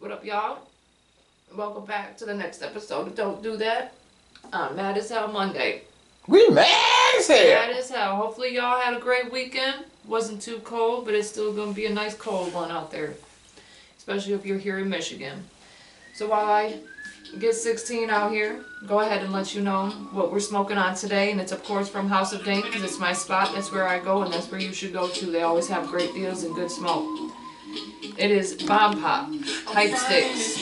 What up, y'all? Welcome back to the next episode of Don't Do That on Mad as Hell Monday. We mad as hell. Mad as hell. Hopefully y'all had a great weekend. Wasn't too cold, but it's still going to be a nice cold one out there. Especially if you're here in Michigan. So while I get 16 out here, go ahead and let you know what we're smoking on today. And it's of course from House of Dank, because it's my spot. That's where I go and that's where you should go too. They always have great deals and good smoke. It is Bomb Pop, Hype Sticks,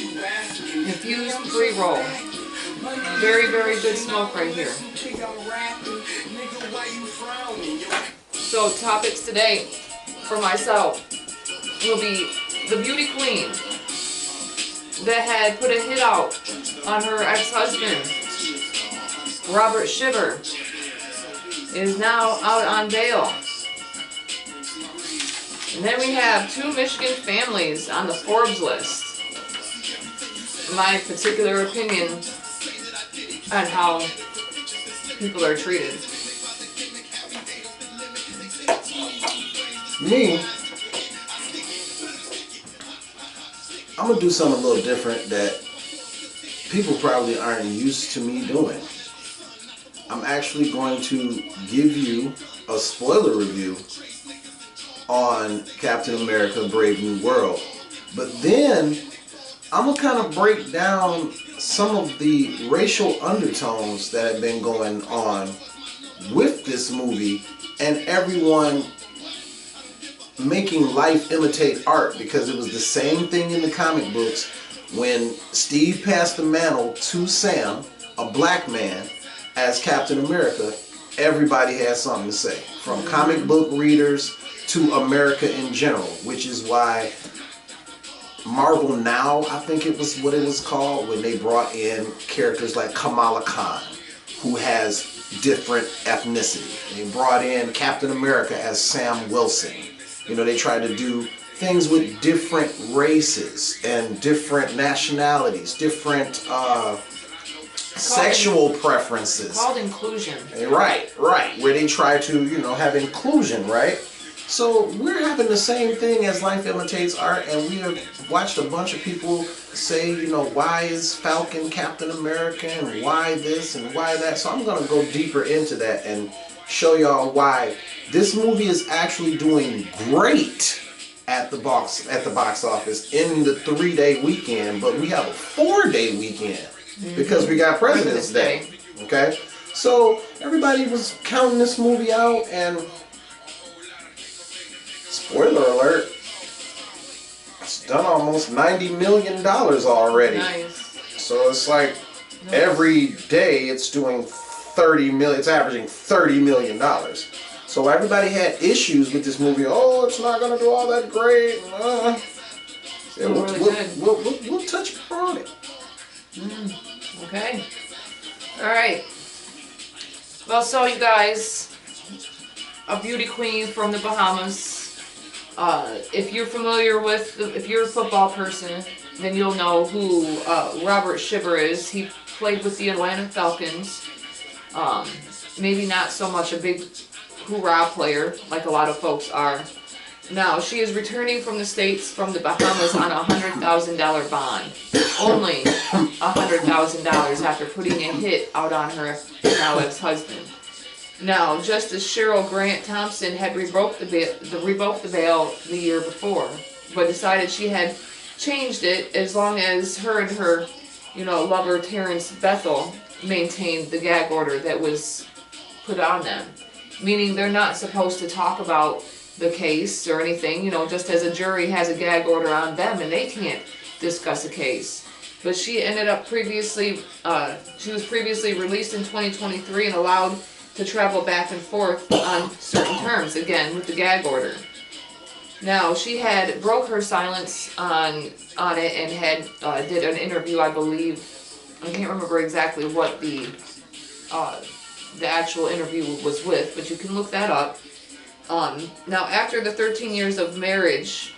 infused pre-roll. Very, very good smoke right here. So topics today for myself will be the beauty queen that had put a hit out on her ex-husband, Robert Shiver, is now out on bail. And then we have two Michigan families on the Forbes list. My particular opinion on how people are treated. Me, I'm going to do something a little different that people probably aren't used to me doing. I'm actually going to give you a spoiler review on Captain America Brave New World. But then I'm going to kind of break down some of the racial undertones that have been going on with this movie and everyone making life imitate art, because it was the same thing in the comic books when Steve passed the mantle to Sam, a black man, as Captain America. Everybody had something to say, from comic book readers to America in general, which is why Marvel Now, I think it was what it was called, when they brought in characters like Kamala Khan, who has different ethnicity. They brought in Captain America as Sam Wilson. You know, they tried to do things with different races and different nationalities, different sexual preferences. Called inclusion. Right, where they try to, you know, have inclusion, right? So we're having the same thing as Life Imitates Art, and we have watched a bunch of people say, you know, why is Falcon Captain America, and why this and why that. So I'm going to go deeper into that and show y'all why this movie is actually doing great at the box office in the 3-day weekend, but we have a 4-day weekend because we got President's Day. Okay, so everybody was counting this movie out, and spoiler alert, it's done almost $90 million already. Nice. So it's like every day it's doing 30 million. It's averaging $30 million. So everybody had issues with this movie. Oh, it's not gonna do all that great. We'll touch on it. Okay. All right. Well, so you guys, a beauty queen from the Bahamas. If you're familiar with, if you're a football person, then you'll know who Robert Shiver is. He played with the Atlanta Falcons. Maybe not so much a big hoorah player like a lot of folks are. Now, she is returning from the States, from the Bahamas, on a $100,000 bond. Only $100,000 after putting a hit out on her now ex-husband. Now, Justice Cheryl Grant Thompson had revoked the bail the year before, but decided she had changed it as long as her and her, lover Terrence Bethel maintained the gag order that was put on them. Meaning they're not supposed to talk about the case or anything, just as a jury has a gag order on them and they can't discuss a case. But she ended up she was previously released in 2023 and allowed to travel back and forth on certain terms, again, with the gag order. Now, she had broke her silence on it and had did an interview, I believe. I can't remember exactly what the actual interview was with, but you can look that up. Now, after the 13 years of marriage,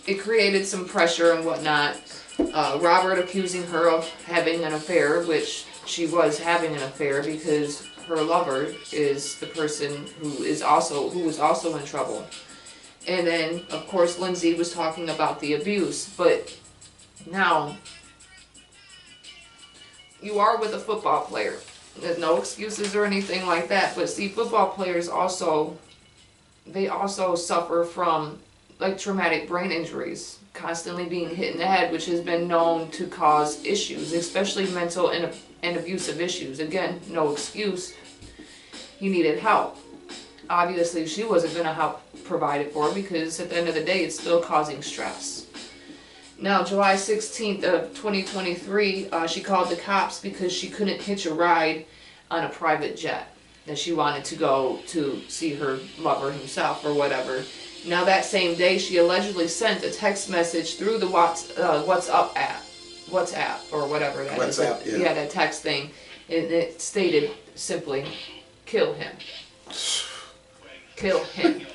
it created some pressure and whatnot. Robert accusing her of having an affair, which she was having an affair because her lover is the person who was also in trouble. And then, of course, Lindsay was talking about the abuse. But now, you are with a football player. There's no excuses or anything like that. But see, football players also, they also suffer from like traumatic brain injuries, constantly being hit in the head, which has been known to cause issues, especially mental and abusive issues. Again, no excuse. He needed help. Obviously, she wasn't going to help provide it for him because at the end of the day, it's still causing stress. Now, July 16th of 2023, she called the cops because she couldn't hitch a ride on a private jet. That she wanted to go to see her lover himself or whatever. Now, that same day, she allegedly sent a text message through the WhatsApp or whatever that is. WhatsApp, yeah. That text thing. And it stated simply, "Kill him. Kill him."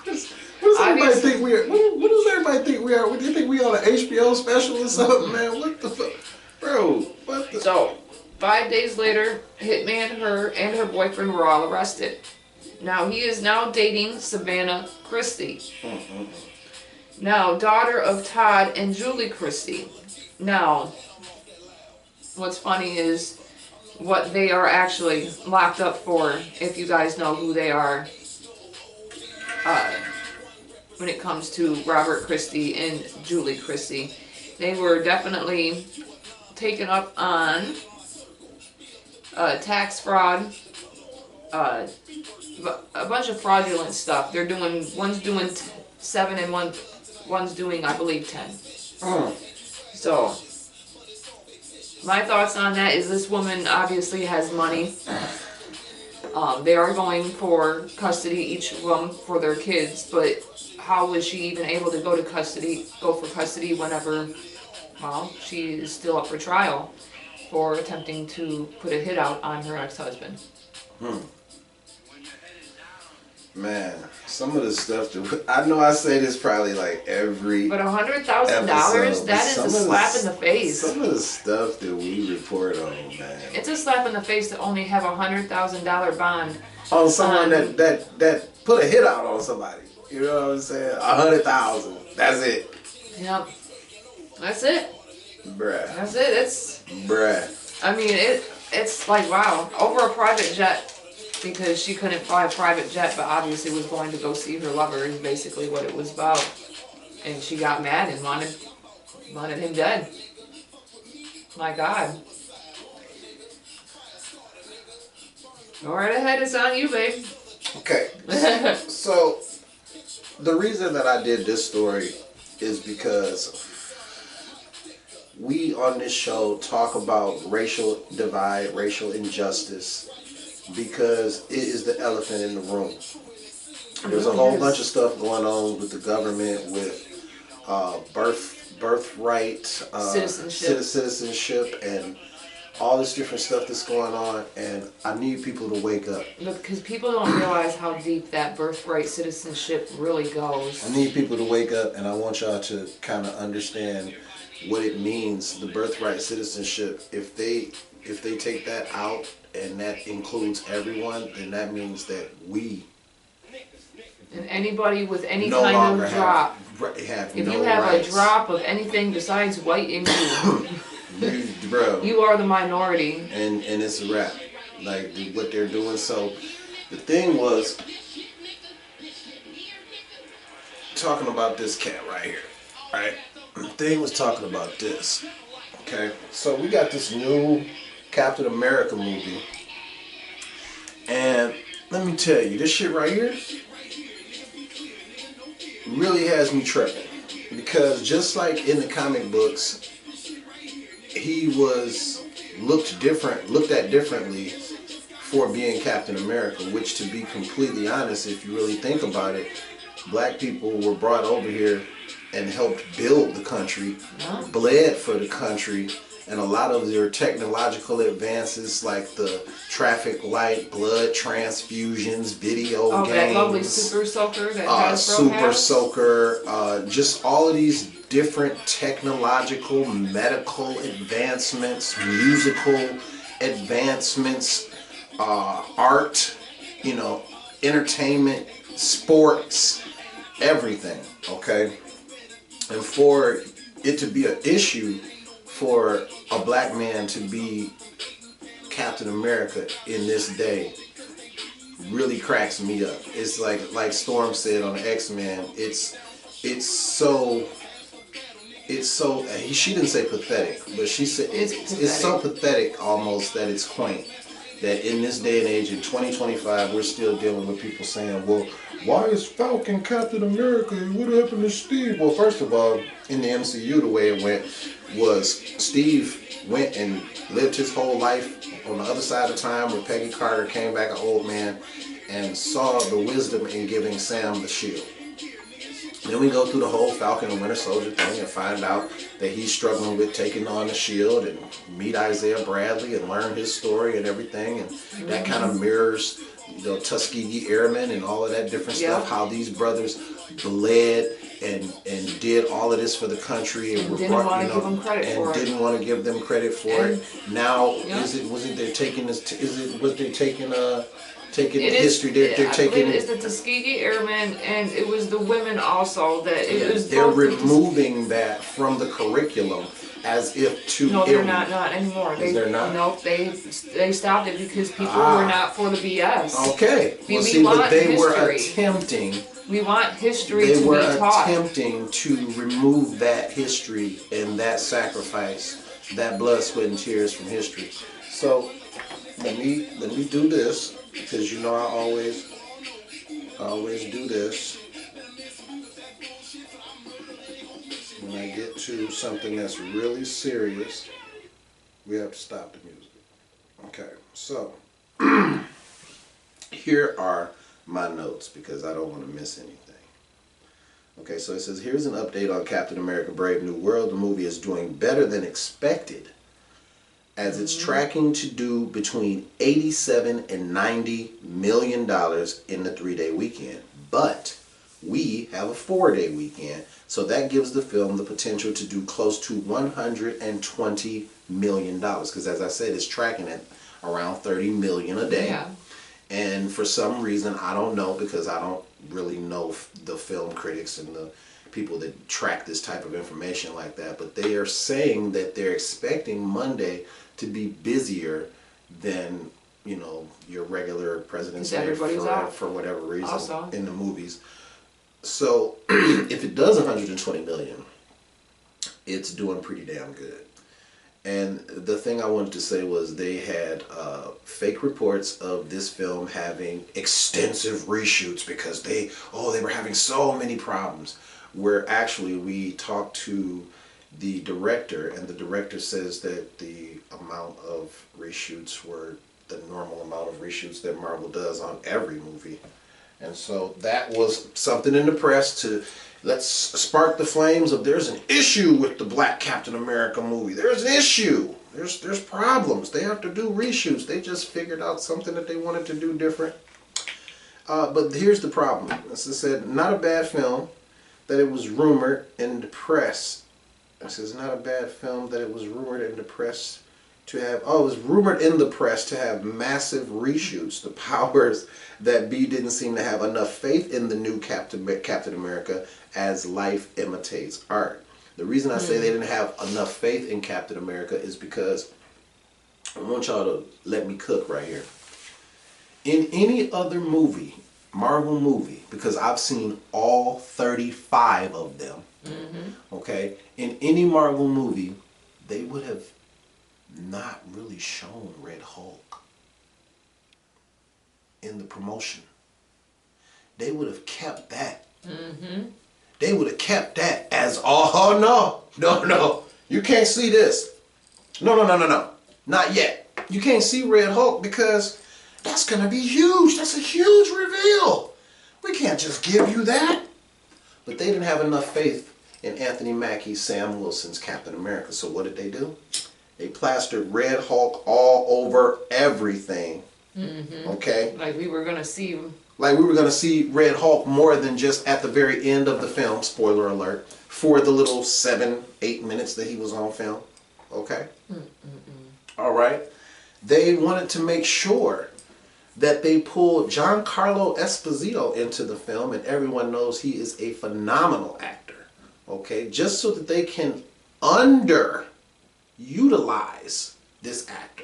What does everybody think we are? What does everybody think we are? What do you think we on an HBO special or something, man? What the fuck? Bro, what the... So, 5 days later, Hitman, her, and her boyfriend were all arrested. Now, he is now dating Savannah Christie. Now, daughter of Todd and Julie Christie. Now, what's funny is what they are actually locked up for, if you guys know who they are, when it comes to Robert Christie and Julie Christie. They were definitely taken up on tax fraud, a bunch of fraudulent stuff. They're doing, one's doing 7 and one's doing, I believe, 10. So, my thoughts on that is this woman obviously has money. They are going for custody, each of them, for their kids, but how was she even able to go for custody whenever, well, she is still up for trial for attempting to put a hit out on her ex-husband. Man, some of the stuff that I know I say this probably like every. But $100,000, that is a slap in the face. Some of the stuff that we report on, man. It's a slap in the face to only have $100,000 bond on someone that put a hit out on somebody. You know what I'm saying? 100,000. That's it. Yep. That's it. Bruh. That's it. It's. Bruh. I mean, it's like, wow, over a private jet. Because she couldn't fly a private jet, but obviously was going to go see her lover is basically what it was about. And she got mad and wanted him dead. My God. Go right ahead, it's on you, babe. Okay. So, the reason that I did this story is because we on this show talk about racial divide, racial injustice, because it is the elephant in the room. There's a whole bunch of stuff going on with the government, with birthright, citizenship, and all this different stuff that's going on. And I need people to wake up. Because people don't realize how deep that birthright citizenship really goes. I need people to wake up, and I want y'all to kind of understand what it means, the birthright citizenship. If they take that out, and that includes everyone, then that means that we and anybody with any kind of drop, if you have a drop of anything besides white in you, bro, you are the minority. And it's a wrap. Like what they're doing. So the thing was talking about this cat right here. Right? The thing was talking about this. Okay, so we got this new Captain America movie, and let me tell you, this shit right here really has me tripping, because just like in the comic books, he was looked at differently for being Captain America, which, to be completely honest, if you really think about it, black people were brought over here and helped build the country, bled for the country, and a lot of their technological advances, like the traffic light, blood transfusions, video games, that lovely super soaker that super soaker, just all of these different technological, medical advancements, musical advancements, art, entertainment, sports. everything, okay? And for it to be an issue for a black man to be Captain America in this day really cracks me up. It's like Storm said on X-Men, it's so she didn't say pathetic, but she said it's so pathetic almost that it's quaint. That in this day and age, in 2025, we're still dealing with people saying, well, why is Falcon Captain America? What happened to Steve? Well, first of all, in the MCU, the way it went was Steve went and lived his whole life on the other side of time where Peggy Carter came back an old man and saw the wisdom in giving Sam the shield. Then we go through the whole Falcon and Winter Soldier thing and find out that he's struggling with taking on the shield and meet Isaiah Bradley and learn his story and everything. And that kind of mirrors the Tuskegee Airmen and all of that different stuff, how these brothers bled and did all of this for the country and were didn't want to give them credit for it. Didn't want to give them credit for it. Now, was they taking history? They're taking. It's the Tuskegee Airmen, and it was the women also that it was. They're removing that from the curriculum as if to. No, they're not anymore. They're not. Nope, they stopped it because people were not for the BS. Okay. We want they history. were attempting. We want history to be taught. They were attempting to remove that history and that sacrifice, that blood, sweat, and tears from history. So let me do this. Because you know I always do this when I get to something that's really serious. We have to stop the music. Okay, so here are my notes because I don't want to miss anything. Okay, so it says here's an update on Captain America: Brave New World. The movie is doing better than expected, as it's tracking to do between $87 and $90 million in the 3-day weekend. But we have a 4-day weekend, so that gives the film the potential to do close to $120 million. Because as I said, it's tracking at around $30 million a day. Yeah. And for some reason, I don't know, because I don't really know the film critics and the people that track this type of information like that, but they are saying that they're expecting Monday to be busier than, you know, your regular President's Day for whatever reason also in the movies. So if it does 120 million, it's doing pretty damn good. And the thing I wanted to say was they had fake reports of this film having extensive reshoots because they were having so many problems. Where actually we talked to the director, and the director says that the amount of reshoots were the normal amount of reshoots that Marvel does on every movie. And so that was something in the press to let's spark the flames of there's an issue with the Black Captain America movie. There's an issue. There's problems. They have to do reshoots. They just figured out something that they wanted to do different. But here's the problem. As I said, not a bad film. That it was rumored in the press. This is not a bad film that it was rumored in the press to have. Oh, it was rumored in the press to have massive reshoots. The powers that be didn't seem to have enough faith in the new Captain America as life imitates art. The reason I say they didn't have enough faith in Captain America is because I want y'all to let me cook right here. In any other movie, Marvel movie, because I've seen all 35 of them, okay? In any Marvel movie, they would have not really shown Red Hulk in the promotion. They would have kept that. They would have kept that as, oh, no, you can't see this. No, not yet. You can't see Red Hulk because that's going to be huge. That's a huge reveal. We can't just give you that. But they didn't have enough faith in Anthony Mackie's Sam Wilson's Captain America. So what did they do? They plastered Red Hulk all over everything. Okay? Like we were going to see him. Like we were going to see Red Hulk more than just at the very end of the film, spoiler alert, for the little 7-8 minutes that he was on film. Okay? All right? They wanted to make sure that they pulled Giancarlo Esposito into the film, and everyone knows he is a phenomenal actor. Okay, just so that they can underutilize this actor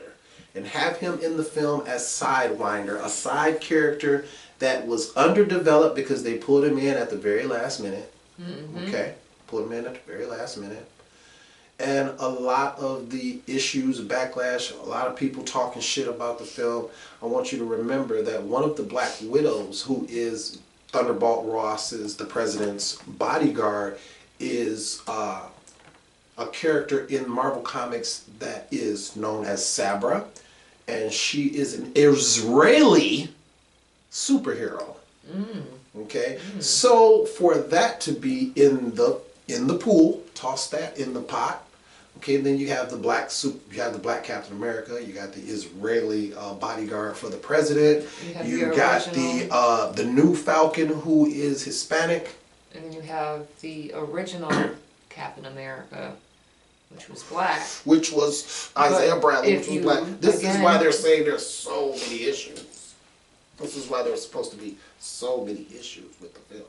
and have him in the film as Sidewinder, a side character that was underdeveloped because they pulled him in at the very last minute. Okay, pulled him in at the very last minute. And a lot of the issues, backlash, a lot of people talking shit about the film. I want you to remember that one of the Black Widows, who is Thunderbolt Ross's, the president's bodyguard, is a character in Marvel Comics that is known as Sabra. And she is an Israeli superhero. Okay? So for that to be in the pool, toss that in the pot. Okay, then you have the black Captain America. You got the Israeli bodyguard for the president. You got the new Falcon, who is Hispanic. And then you have the original Captain America, which was black. Which was Isaiah Bradley, which was black. This is why they're saying there's so many issues. This is why there's supposed to be so many issues with the film.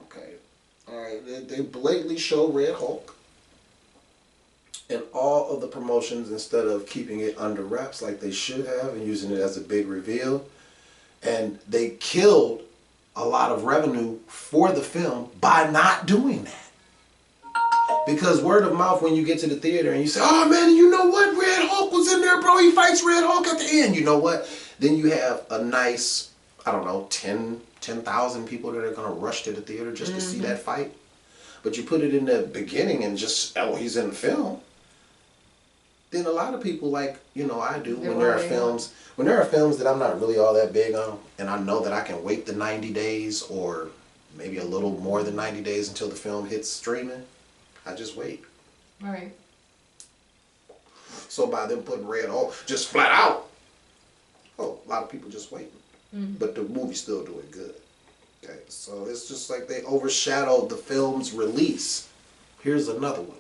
Okay. Alright, they blatantly show Red Hulk in all of the promotions instead of keeping it under wraps like they should have and using it as a big reveal. And they killed a lot of revenue for the film by not doing that. Because word of mouth, when you get to the theater and you say, oh man, you know what? Red Hulk was in there, bro. He fights Red Hulk at the end. You know what? Then you have a nice, I don't know, 10,000 people that are going to rush to the theater just to see that fight. But you put it in the beginning and just, oh, he's in the film. Then a lot of people, like, you know, I do, when there are films that I'm not really all that big on, and I know that I can wait the 90 days or maybe a little more than 90 days until the film hits streaming, I just wait. Right. So by them putting Red Hulk just flat out, oh, a lot of people just waiting. But the movie's still doing good. Okay, so it's just like they overshadowed the film's release. Here's another one.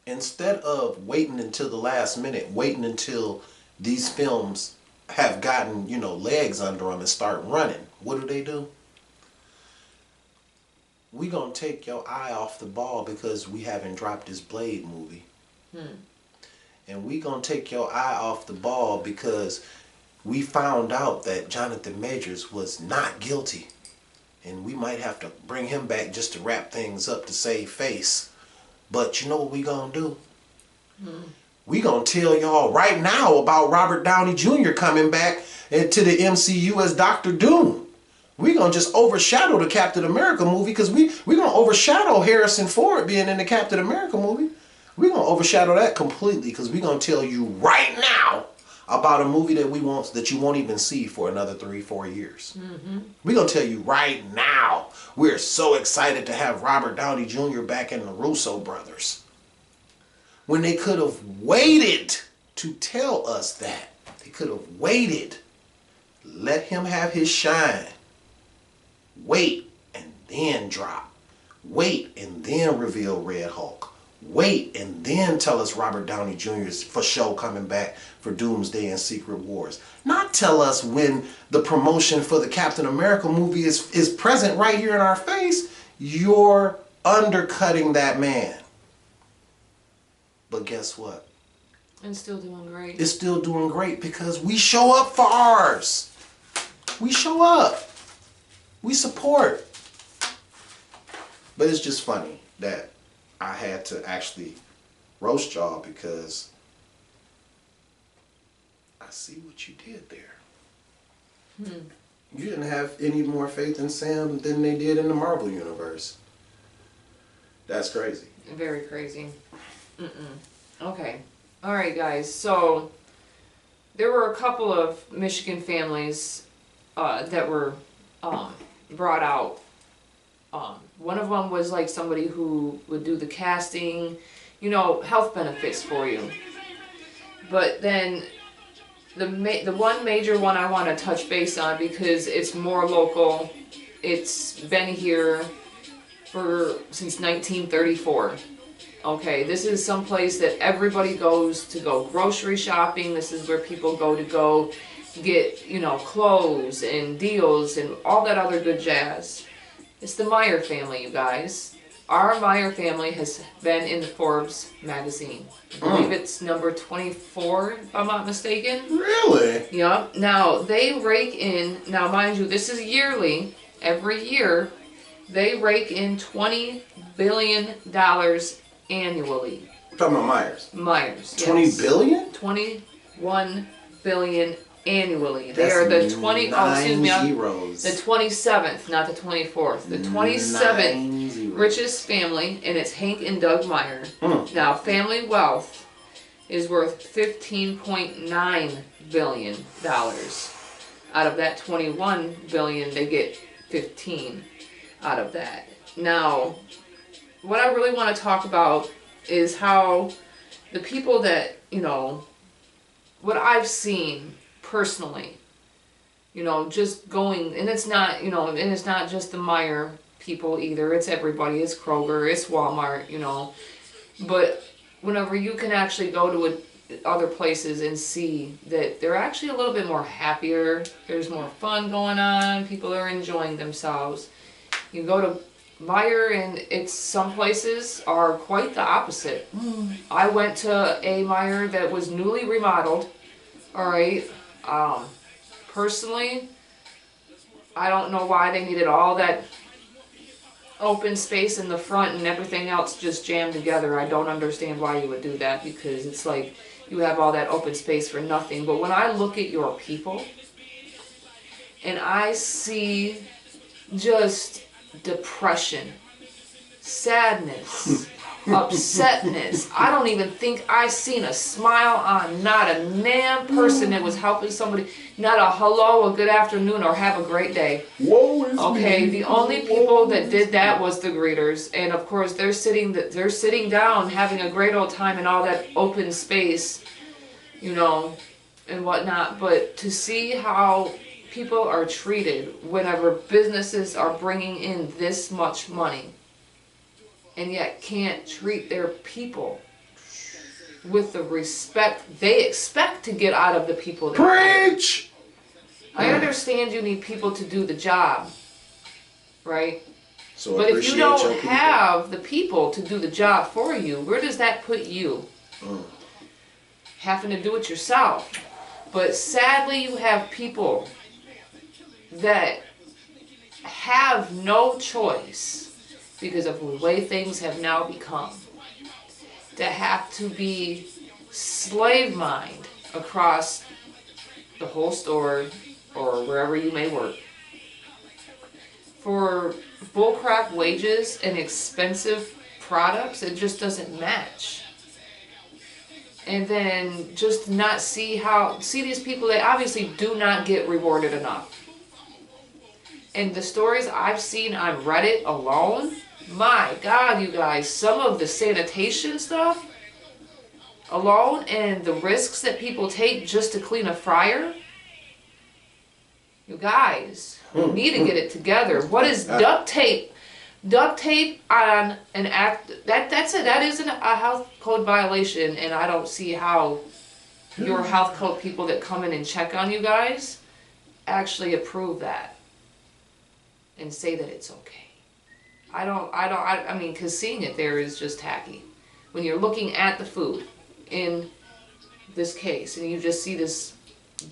Instead of waiting until the last minute, waiting until these films have gotten, you know, legs under them and start running, what do? We gonna take your eye off the ball because we haven't dropped this Blade movie. And we gonna take your eye off the ball because we found out that Jonathan Majors was not guilty. And we might have to bring him back just to wrap things up to save face. But you know what we gonna do? We gonna tell y'all right now about Robert Downey Jr. coming back into the MCU as Dr. Doom. We gonna just overshadow the Captain America movie because we gonna overshadow Harrison Ford being in the Captain America movie. We gonna overshadow that completely because we gonna tell you right now about a movie that you won't even see for another 3-4 years. We're going to tell you right now, we're so excited to have Robert Downey Jr. back in the Russo brothers. When they could have waited to tell us that. They could have waited. Let him have his shine. Wait and then drop. Wait and then reveal Red Hulk. Wait and then tell us Robert Downey Jr. is for sure coming back for Doomsday and Secret Wars. Not tell us when the promotion for the Captain America movie is present right here in our face. You're undercutting that man. But guess what? It's still doing great. It's still doing great because we show up for ours. We show up. We support. But it's just funny that I had to actually roast y'all because I see what you did there. You didn't have any more faith in Sam than they did in the Marvel Universe. That's crazy. Very crazy. Okay. Alright guys, so there were a couple of Michigan families that were brought out. One of them was like somebody who would do the casting, you know, health benefits for you. But then the one major one I want to touch base on because it's more local. It's been here since 1934. Okay, this is some place that everybody goes to go grocery shopping. This is where people go to get, you know, clothes and deals and all that other good jazz. It's the Meyer family, you guys. Our Meyer family has been in the Forbes magazine. I believe it's number 24, if I'm not mistaken. Really? Yep. Now, they rake in, now mind you, this is yearly. Every year, they rake in $20 billion annually. You're talking about Myers. Myers. 20 yes. billion? 21 billion annually. They That's are the 20, oh, excuse me, zeros. the 27th, not the 24th. The 27th 9 zeros. richest family, and it's Hank and Doug Meyer. Now, family wealth is worth $15.9 billion. Out of that 21 billion, they get 15 out of that. Now, what I really want to talk about is how the people that, you know, what I've seen personally, you know, just going, and it's not, you know, and it's not just the Meyer people either, it's everybody, it's Kroger, it's Walmart, you know, but whenever you can actually go to other places and see that they're actually a little bit more happier, there's more fun going on, people are enjoying themselves. You go to Meyer and it's, some places are quite the opposite. I went to a Meyer that was newly remodeled, alright, personally, I don't know why they needed all that open space in the front and everything else just jammed together. I don't understand why you would do that, because it's like you have all that open space for nothing. But when I look at your people and I see just depression, sadness, upsetness, I don't even think I seen a smile on not a damn person that was helping somebody, not a hello, a good afternoon, or have a great day. Whoa, it's Okay, me. the only people that did that was the greeters, and of course they're sitting down having a great old time in all that open space, you know, and whatnot. But to see how people are treated whenever businesses are bringing in this much money and yet can't treat their people with the respect they expect to get out of the people they hire. Preach! I understand you need people to do the job, right? So But if you appreciate your don't people. have the people to do the job for you, where does that put you? Having to do it yourself. But sadly, you have people that have no choice because of the way things have now become, to have to be slave mined across the whole store or wherever you may work for bullcrap wages and expensive products. It just doesn't match. And then just not see these people that obviously do not get rewarded enough. And the stories I've seen on Reddit alone, my God, you guys, some of the sanitation stuff alone and the risks that people take just to clean a fryer, you guys need to get it together. What is duct tape? Duct tape on an act, that isn't a health code violation, and I don't see how your health code people that come in and check on you guys actually approve that and say that it's okay. I mean, because seeing it there is just tacky. When you're looking at the food in this case and you just see this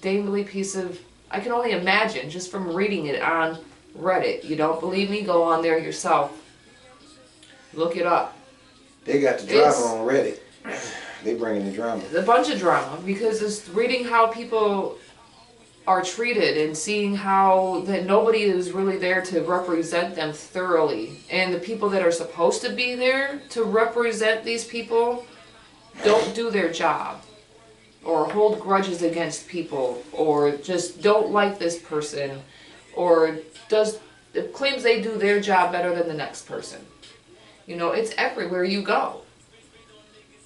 dangly piece of, I can only imagine just from reading it on Reddit. You don't believe me? Go on there yourself. Look it up. They got the drama on Reddit. They bringing the drama. A bunch of drama, because it's reading how people are treated and seeing how that nobody is really there to represent them thoroughly. And the people that are supposed to be there to represent these people don't do their job, or hold grudges against people, or just don't like this person, or claims they do their job better than the next person. You know, it's everywhere you go.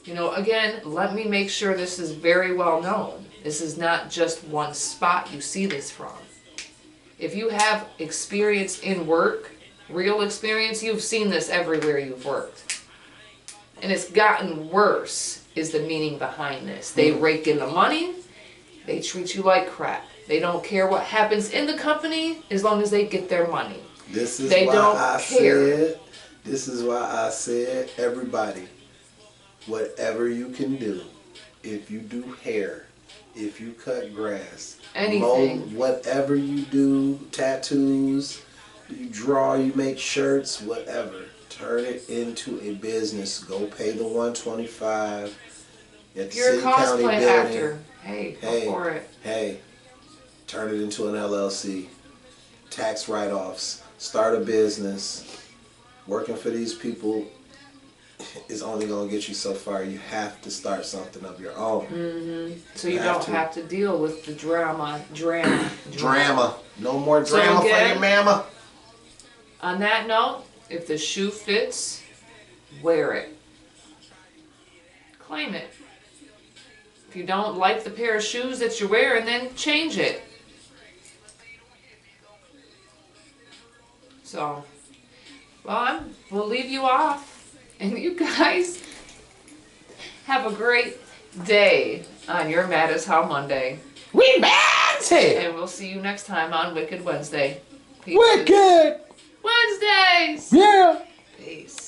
You know, again, let me make sure this is very well known. This is not just one spot you see this from. If you have experience in work, real experience, you've seen this everywhere you've worked. and it's gotten worse, is the meaning behind this. They rake in the money. They treat you like crap. They don't care what happens in the company as long as they get their money. This is They why don't I care. said. This is why I said, everybody, whatever you can do, if you do hair, if you cut grass, Anything, whatever you do, tattoos, you draw, you make shirts, whatever, turn it into a business. Go pay the $125 at the if you're a city county cosplay building. actor, hey, go for it. Hey, turn it into an LLC. Tax write-offs. Start a business. Working for these people is only going to get you so far. You have to start something of your own. So you don't have to deal with the drama. No more So drama for again, your mama. On that note, if the shoe fits, wear it. Claim it. If you don't like the pair of shoes that you're wearing, then change it. So, well, we'll leave you off. And you guys have a great day on your Mad as How Monday. We mad here. And we'll see you next time on Wicked Wednesday. Peace. Wicked. Wednesdays! Yeah. Peace.